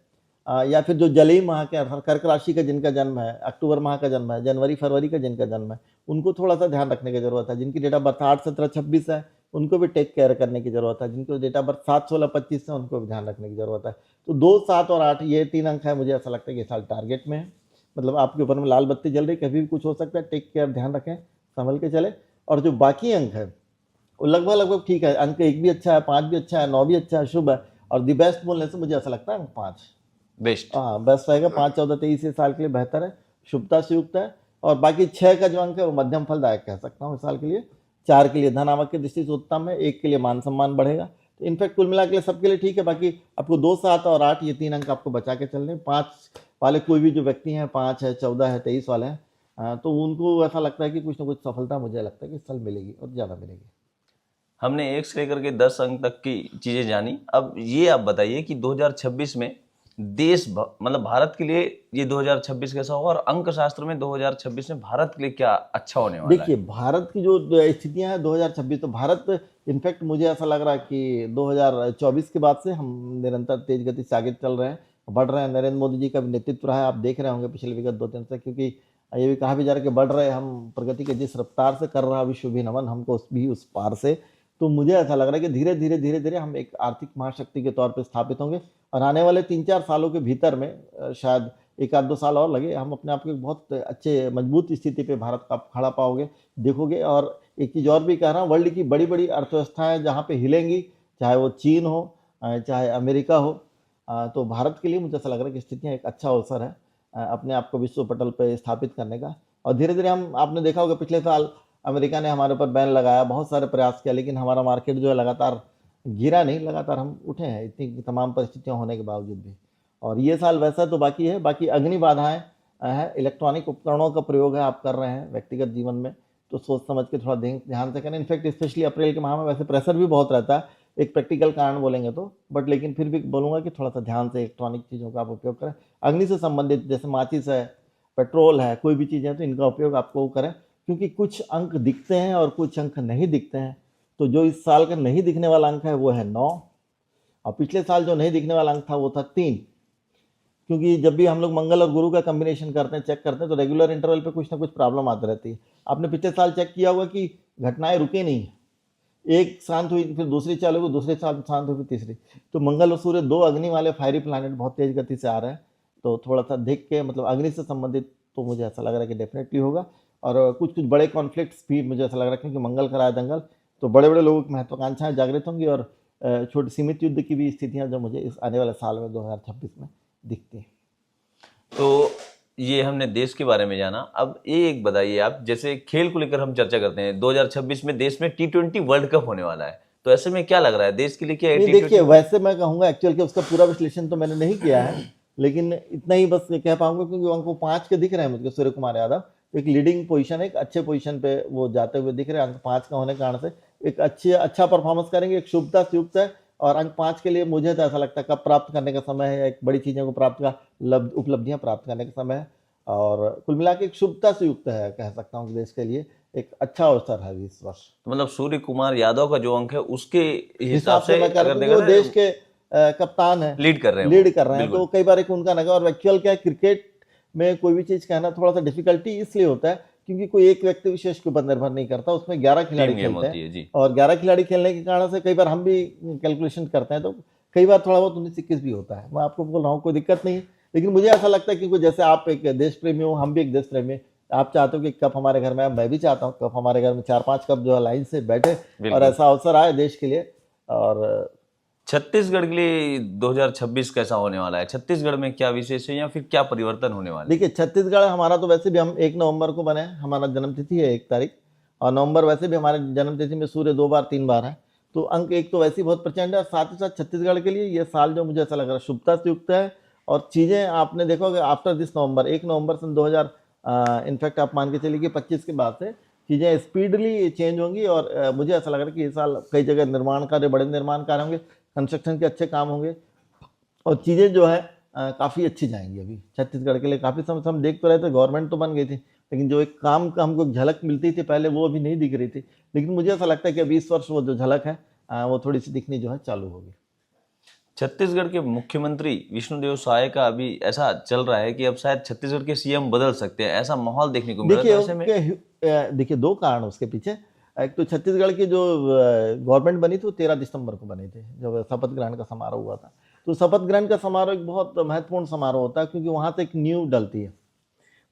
या फिर जो जलई माह के कर्क राशि का जिनका जन्म है, अक्टूबर माह का जन्म है, जनवरी फरवरी का जिनका जन्म है, उनको थोड़ा सा ध्यान रखने की जरूरत है। जिनकी डेट ऑफ बर्थ 8, 17, 26 है, उनको भी टेक केयर करने की जरूरत है। जिनको डेट ऑफ बर्थ 7, 16, 25 है, उनको भी ध्यान रखने की जरूरत है। तो 2, 7 और 8 ये 3 अंक है, मुझे ऐसा लगता है कि इस साल टारगेट में है। मतलब आपके ऊपर में लाल बत्ती जल रही, कभी भी कुछ हो सकता है, टेक केयर, ध्यान रखें, संभल के चले। और जो बाकी अंक है वो लगभग ठीक है। अंक 1 भी अच्छा है, 5 भी अच्छा है, 9 भी अच्छा है, शुभ है। और दी बेस्ट बोलने से मुझे ऐसा लगता है अंक 5 बेस्ट। हाँ बेस्ट रहेगा। 5, 14, 23 साल के लिए बेहतर है, शुभता से युक्त है। और बाकी 6 का जो अंक है वो मध्यम फलदायक कह सकता हूँ इस साल के लिए। 4 के लिए धन आवक की दृष्टि से उत्तम है, 1 के लिए मान सम्मान बढ़ेगा। तो इनफैक्ट कुल मिला के सबके लिए ठीक है। बाकी आपको 2, 7 और 8 ये 3 अंक आपको बचा के चलने। 5 वाले कोई भी जो व्यक्ति हैं, 5 है, 14 है, 23 वाले हैं, तो उनको ऐसा लगता है कि कुछ ना कुछ सफलता मुझे लगता है कि इस साल मिलेगी और ज़्यादा मिलेगी। हमने 1 से लेकर के 10 अंक तक की चीजें जानी। अब ये आप बताइए कि 2026 में मतलब भारत के लिए ये 2026 कैसा होगा, और अंक शास्त्र में 2026 में भारत के लिए क्या अच्छा होने वाला है? देखिए भारत की जो स्थितियां हैं 2026, तो भारत इनफैक्ट मुझे ऐसा लग रहा है कि 2024 के बाद से हम निरंतर तेज गति से आगे चल रहे हैं, बढ़ रहे हैं। नरेंद्र मोदी जी का भी नेतृत्व रहा है, आप देख रहे होंगे पिछले विगत 2-3 से, क्योंकि ये भी कहा भी जा रहा है कि बढ़ रहे हम प्रगति के जिस रफ्तार से कर रहा विश्व भी नमन हमको भी उस पार से। तो मुझे ऐसा लग रहा है कि धीरे धीरे हम एक आर्थिक महाशक्ति के तौर पे स्थापित होंगे और आने वाले 3-4 सालों के भीतर में शायद 1-2 साल और लगे, हम अपने आप को एक बहुत अच्छे मजबूत स्थिति पे भारत का खड़ा पाओगे देखोगे। और एक चीज़ और भी कह रहा हूँ, वर्ल्ड की बड़ी बड़ी अर्थव्यवस्थाएं जहाँ पे हिलेंगी, चाहे वो चीन हो चाहे अमेरिका हो, तो भारत के लिए मुझे ऐसा लग रहा है कि स्थितियाँ एक अच्छा अवसर है अपने आप को विश्व पटल पर स्थापित करने का। और धीरे धीरे हम, आपने देखा होगा पिछले साल अमेरिका ने हमारे ऊपर बैन लगाया, बहुत सारे प्रयास किया, लेकिन हमारा मार्केट जो है लगातार गिरा नहीं, लगातार हम उठे हैं इतनी तमाम परिस्थितियां होने के बावजूद भी। और ये साल वैसा तो बाकी है, बाकी अग्नि बाधाएं हैं, इलेक्ट्रॉनिक उपकरणों का प्रयोग है आप कर रहे हैं व्यक्तिगत जीवन में, तो सोच समझ के थोड़ा ध्यान से करें। इनफैक्ट स्पेशली अप्रैल के माह में वैसे प्रेशर भी बहुत रहता है, एक प्रैक्टिकल कारण बोलेंगे तो, बट लेकिन फिर भी बोलूँगा कि थोड़ा सा ध्यान से इलेक्ट्रॉनिक चीज़ों का आप उपयोग करें। अग्नि से संबंधित जैसे माचिस है, पेट्रोल है, कोई भी चीज़ें, तो इनका उपयोग आपको करें, क्योंकि कुछ अंक दिखते हैं और कुछ अंक नहीं दिखते हैं। तो जो इस साल का नहीं दिखने वाला अंक है वो है 9, और पिछले साल जो नहीं दिखने वाला अंक था वो था 3। क्योंकि जब भी हम लोग मंगल और गुरु का कॉम्बिनेशन करते हैं, चेक करते हैं, तो रेगुलर इंटरवल पे कुछ ना कुछ प्रॉब्लम आती रहती है। आपने पिछले साल चेक किया होगा कि घटनाएं रुके नहीं, एक शांत हुई फिर दूसरी चालू हुई, दूसरे साल शांत हुई फिर तीसरी। तो मंगल और सूर्य 2 अग्नि वाले फायरी प्लैनेट बहुत तेज गति से आ रहे हैं, तो थोड़ा सा देख के, मतलब अग्नि से संबंधित तो मुझे ऐसा लग रहा है कि डेफिनेटली होगा। और कुछ बड़े कॉन्फ्लिक्ट्स भी मुझे ऐसा लग रहा है, क्योंकि मंगल कराया दंगल, तो बड़े बड़े लोगों की महत्वाकांक्षाएं जागृत होंगी और छोटी सीमित युद्ध की भी स्थितियां जो मुझे इस आने वाले साल में 2026 में दिखती हैं। तो ये हमने देश के बारे में जाना। अब ये एक बताइए आप, जैसे खेल को लेकर हम चर्चा करते हैं, 2026 में देश में T20 वर्ल्ड कप होने वाला है, तो ऐसे में क्या लग रहा है देश के लिए, क्या नहीं, देखिए वैसे मैं कहूँगा एक्चुअल के उसका पूरा विश्लेषण तो मैंने नहीं किया है, लेकिन इतना ही बस कह पाऊंगा, क्योंकि अंक 5 के दिख रहे हैं मुझे सूर्य कुमार यादव, एक लीडिंग पोजीशन है, एक अच्छे पोजीशन पे वो जाते हुए दिख रहे हैं। अंक 5 का होने के कारण से एक अच्छा परफॉर्मेंस करेंगे, एक शुभता से युक्त है। और अंक 5 के लिए मुझे तो ऐसा लगता है कब प्राप्त करने का समय है, एक बड़ी चीज़ों को प्राप्त का उपलब्धियां प्राप्त करने का समय है, और कुल मिला के एक शुभता से युक्त है, कह सकता हूँ देश के लिए एक अच्छा अवसर है इस वर्ष। तो मतलब सूर्य कुमार यादव का जो अंक है उसके हिसाब से मैं कह रहा हूँ, वो देश के कप्तान है, लीड कर रहे हैं, तो कई बार एक उनका नगा। और एक्चुअल क्या है, क्रिकेट में कोई भी चीज़ कहना थोड़ा सा डिफिकल्टी इसलिए होता है क्योंकि कोई एक व्यक्ति विशेष के ऊपर निर्भर नहीं करता, उसमें 11 खिलाड़ी खेलते हैं, और 11 खिलाड़ी खेलने के कारण से कई बार हम भी कैलकुलेशन करते हैं, तो कई बार थोड़ा बहुत 19-21 भी होता है। मैं आपको बोल रहा हूँ कोई दिक्कत नहीं है, लेकिन मुझे ऐसा लगता है कि जैसे आप एक देश प्रेमी हो, हम भी एक देश प्रेमी, आप चाहते हो कि कप हमारे घर में, मैं भी चाहता हूँ कप हमारे घर में 4-5 कप जो है लाइन से बैठे और ऐसा अवसर आए देश के लिए। और छत्तीसगढ़ के लिए 2026 कैसा होने वाला है? छत्तीसगढ़ में क्या विशेष है या फिर क्या परिवर्तन होने वाला है? देखिए छत्तीसगढ़ हमारा तो वैसे भी, हम 1 नवंबर को बने, हमारा जन्मतिथि है 1 तारीख, और नवंबर वैसे भी हमारे जन्मतिथि में सूर्य 2 बार 3 बार है, तो अंक 1 तो वैसे ही बहुत प्रचंड है। साथ ही साथ छत्तीसगढ़ के लिए ये साल जो मुझे ऐसा लग रहा है शुभता से युक्त है, और चीज़ें आपने देखोगे आफ्टर दिस नवंबर, 1 नवंबर सन 2000 इनफैक्ट आप मान के चलिए कि 25 के बाद से चीज़ें स्पीडली चेंज होंगी। और मुझे ऐसा लग रहा है कि ये साल कई जगह निर्माण कार्य, बड़े निर्माण कार्य होंगे, कंस्ट्रक्शन के अच्छे काम होंगे, और चीज़ें जो है काफ़ी अच्छी जाएंगी। अभी छत्तीसगढ़ के लिए काफ़ी समय से हम देख तो रहे थे, गवर्नमेंट तो बन गई थी, लेकिन जो एक काम का हमको झलक मिलती थी पहले, वो अभी नहीं दिख रही थी। लेकिन मुझे ऐसा लगता है कि अभी इस वर्ष वो जो झलक है वो थोड़ी सी दिखनी जो है चालू होगी। छत्तीसगढ़ के मुख्यमंत्री विष्णुदेव साय का अभी ऐसा चल रहा है कि अब शायद छत्तीसगढ़ के सीएम बदल सकते हैं, ऐसा माहौल देखने को मिल रहा है। देखिए 2 कारण उसके पीछे। एक तो छत्तीसगढ़ की जो गवर्नमेंट बनी थी वो 13 दिसंबर को बनी थी, जब शपथ ग्रहण का समारोह हुआ था। तो शपथ ग्रहण का समारोह एक बहुत महत्वपूर्ण समारोह होता है, क्योंकि वहाँ से एक नींव डलती है।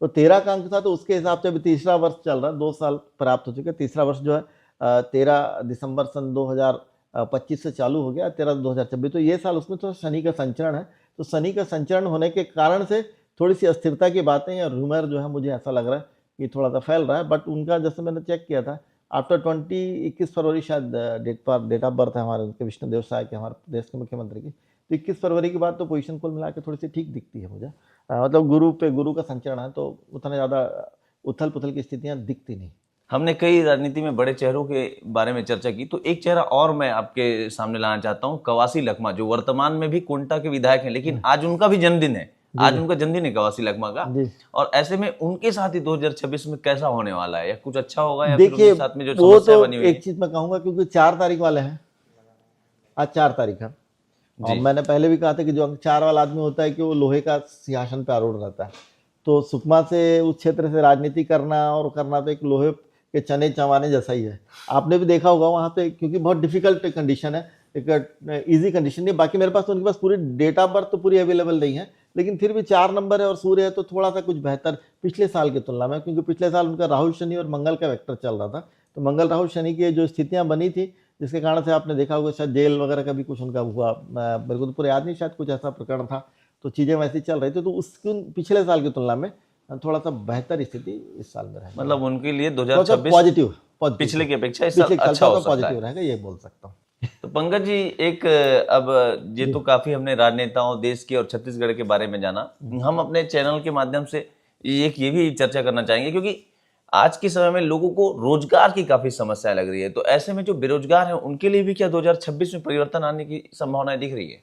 तो 13 का अंक था, तो उसके हिसाब से अभी तीसरा वर्ष चल रहा है, 2 साल प्राप्त हो चुके, तीसरा वर्ष जो है 13 दिसंबर सन 2025 से चालू हो गया, 13/2026। तो ये साल उसमें तो शनि का संचरण है, तो शनि का संचरण होने के कारण से थोड़ी सी अस्थिरता की बातें या रूमर जो है मुझे ऐसा लग रहा है कि थोड़ा सा फैल रहा है। बट उनका जैसे मैंने चेक किया था, आफ्टर 21 फरवरी शायद डेट ऑफ बर्थ है हमारे उनके, विष्णुदेव साय के, हमारे प्रदेश के मुख्यमंत्री की। तो 21 फरवरी के बाद तो पोजीशन कुल मिला के थोड़ी सी ठीक दिखती है मुझे। मतलब गुरु का संचरण है, तो उतना ज़्यादा उथल पुथल की स्थितियाँ दिखती नहीं। हमने कई राजनीति में बड़े चेहरों के बारे में चर्चा की, तो एक चेहरा और मैं आपके सामने लाना चाहता हूँ, कवासी लखमा, जो वर्तमान में भी कोंटा के विधायक हैं, लेकिन आज उनका भी जन्मदिन है, आज उनका जन्मदिन है कवासी लखमा का। और ऐसे में उनके साथ ही 2026 में कैसा होने वाला है, या कुछ अच्छा होगा, या फिर उनके साथ में जो समस्या बनी हुई है? एक चीज मैं कहूंगा, क्योंकि 4 तारीख वाले हैं, आज 4 तारीख है, और मैंने पहले भी कहा था कि जो 4 वाला आदमी होता है कि वो लोहे का सिंहासन पे आरूढ़ रहता है। तो सुकमा से उस क्षेत्र से राजनीति करना और करना तो एक लोहे के चने चवाने जैसा ही है। आपने भी देखा होगा वहाँ पे, क्योंकि बहुत डिफिकल्ट कंडीशन है, एक इजी कंडीशन नहीं। बाकी मेरे पास तो उनके पास पूरी डेट ऑफ बर्थ तो पूरी अवेलेबल नहीं है, लेकिन फिर भी 4 नंबर है और सूर्य है तो थोड़ा सा कुछ बेहतर पिछले साल की तुलना में, क्योंकि पिछले साल उनका राहुल शनि और मंगल का वेक्टर चल रहा था। तो मंगल राहुल शनि की जो स्थितियाँ बनी थी, जिसके कारण से आपने देखा होगा शायद जेल वगैरह का भी कुछ उनका हुआ, मेरे को तो पूरा याद नहीं, शायद कुछ ऐसा प्रकरण था। तो चीज़ें वैसी चल रही थी, तो उसकी पिछले साल की तुलना में थोड़ा सा बेहतर स्थिति इस साल में रहेगी। मतलब उनके लिए 2026 पॉजिटिव पिछले की अपेक्षा इस साल अच्छा हो सकता है। पॉजिटिव रहेगा, ये बोल सकता हूँ। तो पंकज जी, एक अब ये तो काफी हमने राजनेताओं, देश के और छत्तीसगढ़ के बारे में जाना। हम अपने चैनल के माध्यम से ये भी चर्चा करना चाहेंगे, क्योंकि आज के समय में लोगों को रोजगार की काफी समस्या लग रही है। तो ऐसे में जो बेरोजगार हैं उनके लिए भी क्या 2026 में परिवर्तन आने की संभावनाएं दिख रही है?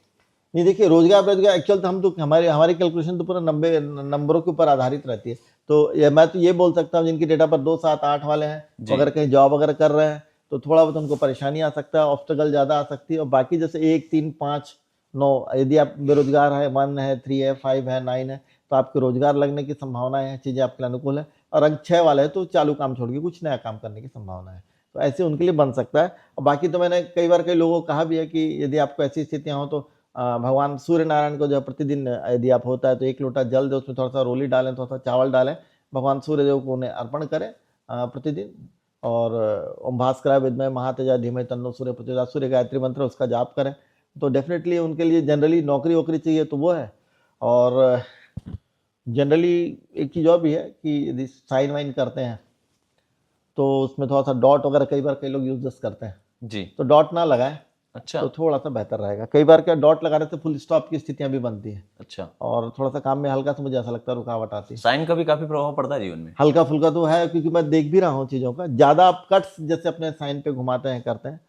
नहीं, देखिए, रोजगार बेरोजगार एक्चुअल तो हम तो हमारी कैलकुलेशन तो पूरा नंबरों के ऊपर आधारित रहती है। तो मैं तो ये बोल सकता हूँ, जिनकी डेटा पर 2, 7, 8 वाले हैं, अगर कहीं जॉब वगैरह कर रहे हैं तो थोड़ा बहुत उनको परेशानी आ सकता है, ऑब्स्टेकल ज़्यादा आ सकती है। और बाकी जैसे 1, 3, 5, 9, यदि आप बेरोजगार है, 1 है, 3 है, 5 है, 9 है, तो आपके रोजगार लगने की संभावना है, चीज़ें आपके लिए अनुकूल है। और अंक 6 वाला है तो चालू काम छोड़ के कुछ नया काम करने की संभावना है। तो ऐसे उनके लिए बन सकता है। और बाकी तो मैंने कई बार कई लोगों को कहा भी है कि यदि आपको ऐसी स्थितियाँ हो तो भगवान सूर्य नारायण को जो है प्रतिदिन यदि आप होता है तो 1 लोटा जल दे, उसमें थोड़ा सा रोली डालें, थोड़ा सा चावल डालें, भगवान सूर्य देव को उन्हें अर्पण करें प्रतिदिन। और ओम भास्कराय विद्महे महातेजाय धीमहि तन्नो सूर्य प्रचोदयात्, सूर्य गायत्री मंत्र उसका जाप करें। तो डेफिनेटली उनके लिए जनरली नौकरी वोकरी चाहिए तो वो है। और जनरली एक चीज़ और भी है कि यदि साइन वाइन करते हैं तो उसमें थोड़ा सा डॉट वगैरह कई बार कई लोग यूज करते हैं जी, तो डॉट ना लगाएं, अच्छा, तो थोड़ा सा बेहतर रहेगा। कई बार क्या डॉट लगाने से फुल स्टॉप की स्थितियां भी बनती हैं, अच्छा। और थोड़ा सा काम में हल्का सा मुझे ऐसा लगता है रुकावट आती है। साइन का भी काफी प्रभाव पड़ता है जीवन में। हल्का फुल्का तो है, क्योंकि मैं देख भी रहा हूँ चीज़ों का। ज़्यादा आप कट्स जैसे अपने साइन पे घुमाते हैं करते हैं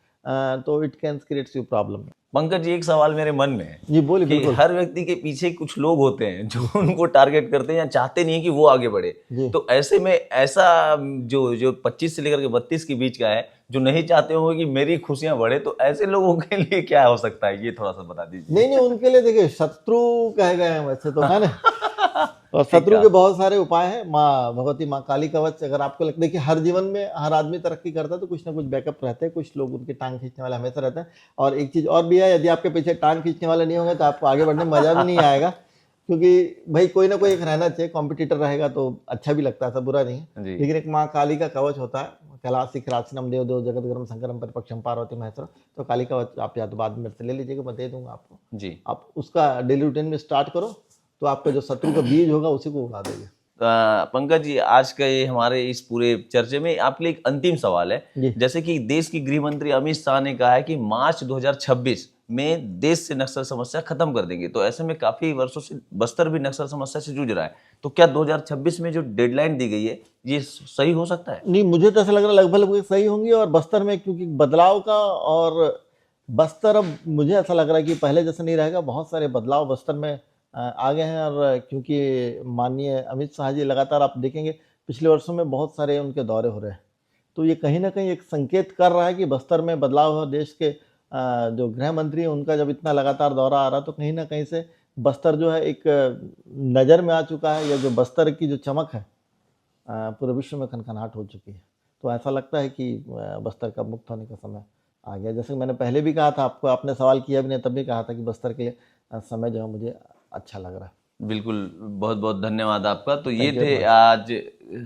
तो it can creates you problem. Pankaj ji, एक सवाल मेरे मन में है जी बोलिए। कि बिल्कुल। हर व्यक्ति के पीछे कुछ लोग होते हैं जो उनको टारगेट करते हैं या चाहते नहीं है कि वो आगे बढ़े। जी। तो ऐसे में ऐसा जो 25 से लेकर के 32 के बीच का है, जो नहीं चाहते होंगे कि मेरी खुशियां बढ़े, तो ऐसे लोगों के लिए क्या हो सकता है, ये थोड़ा सा बता दीजिए। नहीं, उनके लिए देखिए शत्रु कहे गए हैं वैसे तो, है ना। और शत्रु के बहुत सारे उपाय हैं। माँ भगवती, माँ काली कवच। अगर आपको लगता है कि हर जीवन में हर आदमी तरक्की करता है तो कुछ ना कुछ बैकअप रहते हैं, कुछ लोग उनकी टांग खींचने वाले हमेशा रहते हैं। और एक चीज़ और भी है, यदि आपके पीछे टांग खींचने वाले नहीं होंगे तो आपको आगे बढ़ने में मजा भी नहीं आएगा, क्योंकि भाई कोई ना कोई एक रहना चाहिए, कॉम्पिटिटर रहेगा तो अच्छा भी लगता है, सब बुरा नहीं है। जी। लेकिन एक माँ काली का कवच होता है, कैलाश शिखरासनम देव देव जगतगुरुम शंकरम परिपक्षम पार्वती महेश्वर। तो काली कवच आप या तो बाद में से ले लीजिएगा, मैं दे दूंगा आपको जी। आप उसका डेली रूटीन में स्टार्ट करो, तो आपका जो शत्रु का बीज होगा उसी को उड़ा देगा। पंकज जी, आज का ये हमारे इस पूरे चर्चे में आपके लिए एक अंतिम सवाल है। जी। जैसे कि देश की गृह मंत्री अमित शाह ने कहा है कि मार्च 2026 में देश से नक्सल समस्या खत्म कर देंगे। तो ऐसे में काफी वर्षों से बस्तर भी नक्सल समस्या से जूझ रहा है। तो क्या 2026 में जो डेडलाइन दी गई है ये सही हो सकता है? नहीं, मुझे तो ऐसा लग रहा है लगभग सही होंगी। और बस्तर में क्योंकि बदलाव का, और बस्तर अब मुझे ऐसा लग रहा है कि पहले जैसा नहीं रहेगा, बहुत सारे बदलाव बस्तर में आ गए हैं। और क्योंकि माननीय अमित शाह जी लगातार आप देखेंगे पिछले वर्षों में बहुत सारे उनके दौरे हो रहे हैं, तो ये कहीं ना कहीं एक संकेत कर रहा है कि बस्तर में बदलाव हो। देश के जो गृह मंत्री हैं उनका जब इतना लगातार दौरा आ रहा, तो कहीं ना कहीं से बस्तर जो है एक नज़र में आ चुका है, या जो बस्तर की जो चमक है पूरे विश्व में खनखनाहट हो चुकी है। तो ऐसा लगता है कि बस्तर का मुक्त होने का समय आ गया। जैसे मैंने पहले भी कहा था आपको, आपने सवाल किया भी नहीं तब भी कहा था कि बस्तर के लिए समय जो है मुझे अच्छा लग रहा है। बिल्कुल, बहुत बहुत धन्यवाद आपका। तो ये थे आज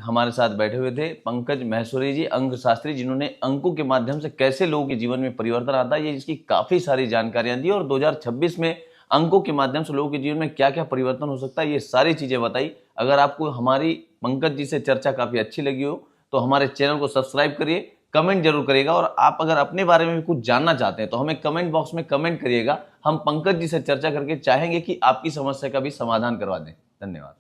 हमारे साथ बैठे हुए थे पंकज महेश्वरी जी, अंक शास्त्री, जिन्होंने अंकों के माध्यम से कैसे लोगों के जीवन में परिवर्तन आता है ये इसकी काफी सारी जानकारियां दी, और 2026 में अंकों के माध्यम से लोगों के जीवन में क्या क्या परिवर्तन हो सकता है ये सारी चीजें बताई। अगर आपको हमारी पंकज जी से चर्चा काफी अच्छी लगी हो तो हमारे चैनल को सब्सक्राइब करिए, कमेंट जरूर करिएगा, और आप अगर अपने बारे में भी कुछ जानना चाहते हैं तो हमें कमेंट बॉक्स में कमेंट करिएगा। हम पंकज जी से चर्चा करके चाहेंगे कि आपकी समस्या का भी समाधान करवा दें। धन्यवाद।